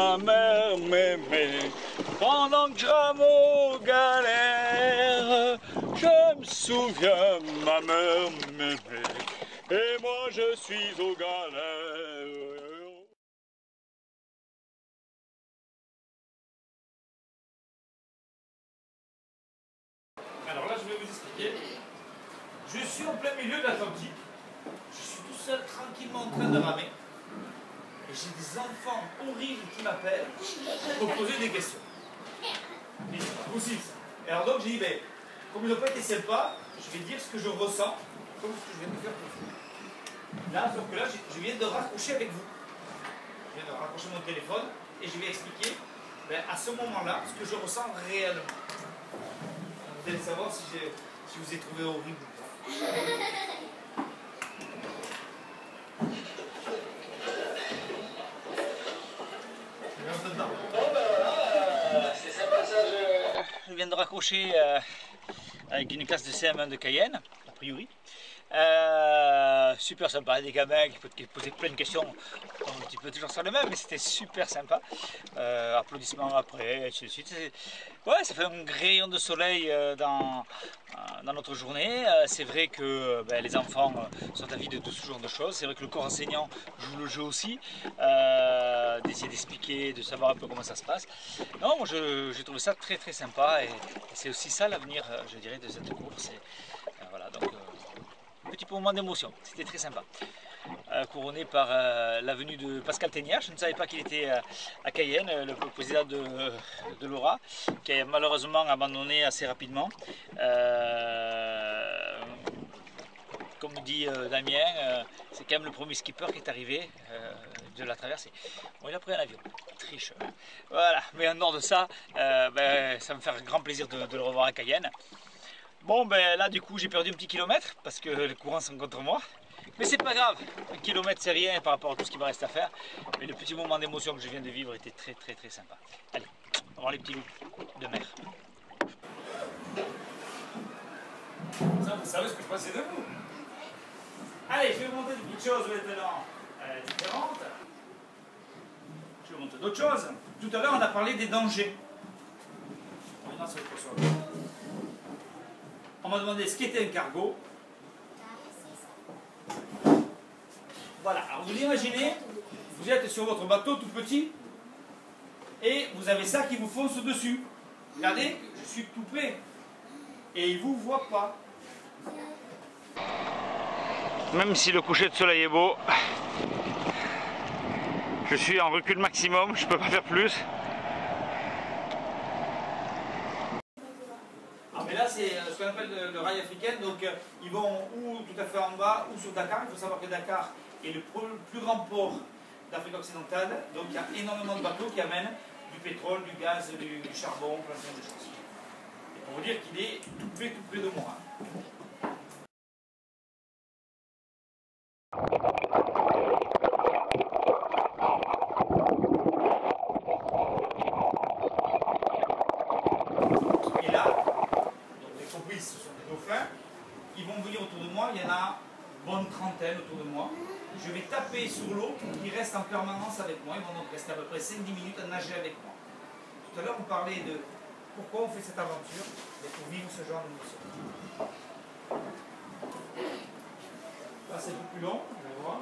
ma mère m'aimait. Pendant que j'aime galère, je me souviens, ma mère m'aimait. Et moi je suis aux galères. Alors là, je vais vous expliquer. Je suis en plein milieu de l'Atlantique. Je suis tout seul, tranquillement en train de ramer. Et j'ai des enfants horribles qui m'appellent pour me poser des questions. Mais c'est pas possible ça. Et alors donc j'ai dit, ben, comme ils n'ont pas été sympas, je vais dire ce que je ressens, comme ce que je viens de faire pour vous. Là, sauf que là, je viens de raccrocher avec vous. Je viens de raccrocher mon téléphone et je vais expliquer, ben, à ce moment-là, ce que je ressens réellement. Vous allez savoir si je vous ai trouvé horrible ou pas. C'est sympa ça, je viens de raccrocher avec une classe de CM1 de Cayenne, a priori. Super sympa, des gamins qui posaient plein de questions, un petit peu toujours sur le même, mais c'était super sympa. Applaudissements après, et ainsi de suite. Ouais, ça fait un rayon de soleil dans notre journée. C'est vrai que les enfants sont avis de tout ce genre de choses. C'est vrai que le corps enseignant joue le jeu aussi, d'essayer d'expliquer, de savoir un peu comment ça se passe. Non, moi j'ai trouvé ça très très sympa et c'est aussi ça l'avenir, je dirais, de cette course. Voilà, donc petit moment d'émotion, c'était très sympa. Couronné par la venue de Pascal Teignard. Je ne savais pas qu'il était à Cayenne, le président de l'Aura, qui a malheureusement abandonné assez rapidement. Comme dit Damien, c'est quand même le premier skipper qui est arrivé de la traversée. Bon, il a pris un avion, tricheur. Voilà, mais en dehors de ça, ça me fait un grand plaisir de le revoir à Cayenne. Bon, ben là du coup j'ai perdu un petit kilomètre parce que les courants sont contre moi. Mais c'est pas grave, un kilomètre c'est rien par rapport à tout ce qui me reste à faire. Mais le petit moment d'émotion que je viens de vivre était très très très sympa. Allez, on va voir les petits loups de mer. Ça, vous savez ce que je pensais de vous. Allez, je vais vous montrer des petites choses maintenant différentes. Je vais vous montrer d'autres choses. Tout à l'heure on a parlé des dangers. Maintenant ça va être autre chose. On m'a demandé ce qu'était un cargo. Voilà, alors vous imaginez, vous êtes sur votre bateau tout petit et vous avez ça qui vous fonce dessus. Regardez, je suis tout près et il ne vous voit pas. Même si le coucher de soleil est beau, je suis en recul maximum, je ne peux pas faire plus. Mais là, c'est ce qu'on appelle le rail africain, donc ils vont ou tout à fait en bas ou sur Dakar. Il faut savoir que Dakar est le plus grand port d'Afrique occidentale, donc il y a énormément de bateaux qui amènent du pétrole, du gaz, du charbon, plein de choses. Et pour vous dire qu'il est tout près de moi. Et là, ce sont des dauphins, ils vont venir autour de moi, il y en a une bonne trentaine autour de moi. Je vais taper sur l'eau, ils restent en permanence avec moi, ils vont donc rester à peu près 5-10 minutes à nager avec moi. Tout à l'heure on parlait de pourquoi on fait cette aventure, pour vivre ce genre d'émotion. Là c'est un peu plus long, vous allez voir.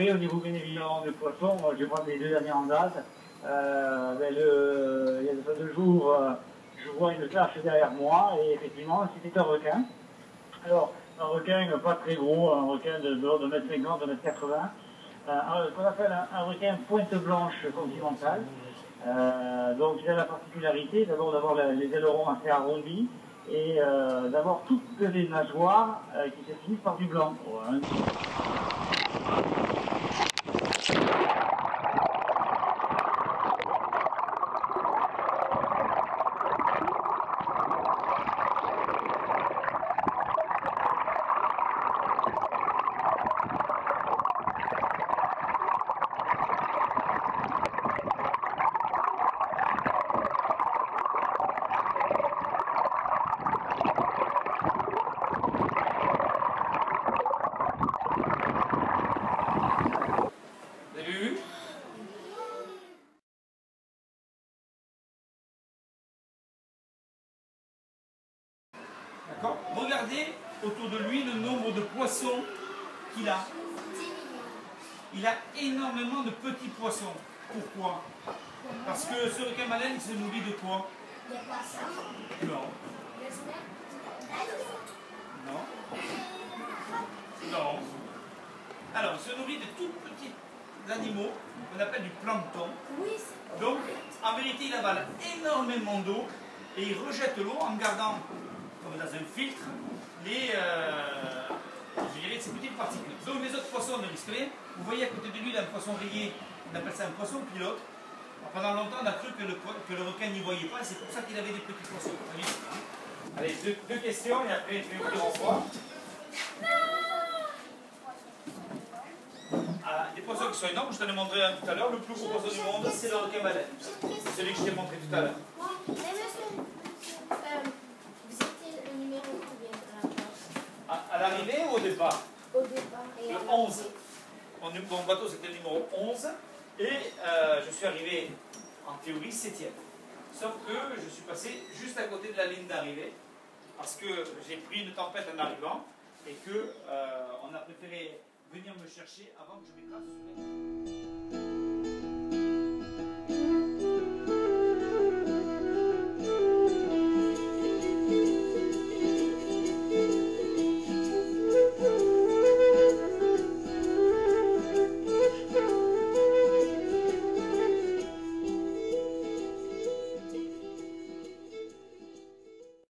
après, au niveau bien évidemment du poisson, je vais prendre les 2 dernières en date. Il y a 2 jours, je vois une tache derrière moi et effectivement, c'était un requin. Alors, un requin pas très gros, un requin de 1,50 m, 1,80 m. Ce qu'on appelle un requin pointe blanche continentale. Donc il a la particularité d'abord d'avoir les ailerons assez arrondis et d'avoir toutes les nageoires qui se finissent par du blanc. Voilà. Regardez autour de lui le nombre de poissons qu'il a. Il a énormément de petits poissons. Pourquoi? Parce que ce requin-baleine, il se nourrit de quoi? Des poissons. Non. Des Non. Non. Alors, il se nourrit de tout petits animaux qu'on appelle du plancton. Oui, donc, en vérité, il avale énormément d'eau et il rejette l'eau en gardant, comme dans un filtre, je dirais, ces petites particules. Donc, les autres poissons ne risquent rien. Vous voyez à côté de lui, il a un poisson rayé, on appelle ça un poisson pilote. Pendant longtemps, on a cru que le requin n'y voyait pas, et c'est pour ça qu'il avait des petits poissons. Allez, deux questions, et après, je vais vous dire au revoir. Des poissons qui sont énormes, je t'en ai montré un tout à l'heure. Le plus gros poisson du monde, c'est le requin-baleine. Celui que je t'ai montré tout à l'heure. Mais monsieur, vous étiez le numéro combien de la place? À l'arrivée ou au départ? Au départ. Et Le à 11. Mon bateau, c'était le numéro 11. Et je suis arrivé, en théorie, 7e. Sauf que je suis passé juste à côté de la ligne d'arrivée. Parce que j'ai pris une tempête en arrivant. Et que, on a préféré venir me chercher avant que je m'écrase sur la ligne.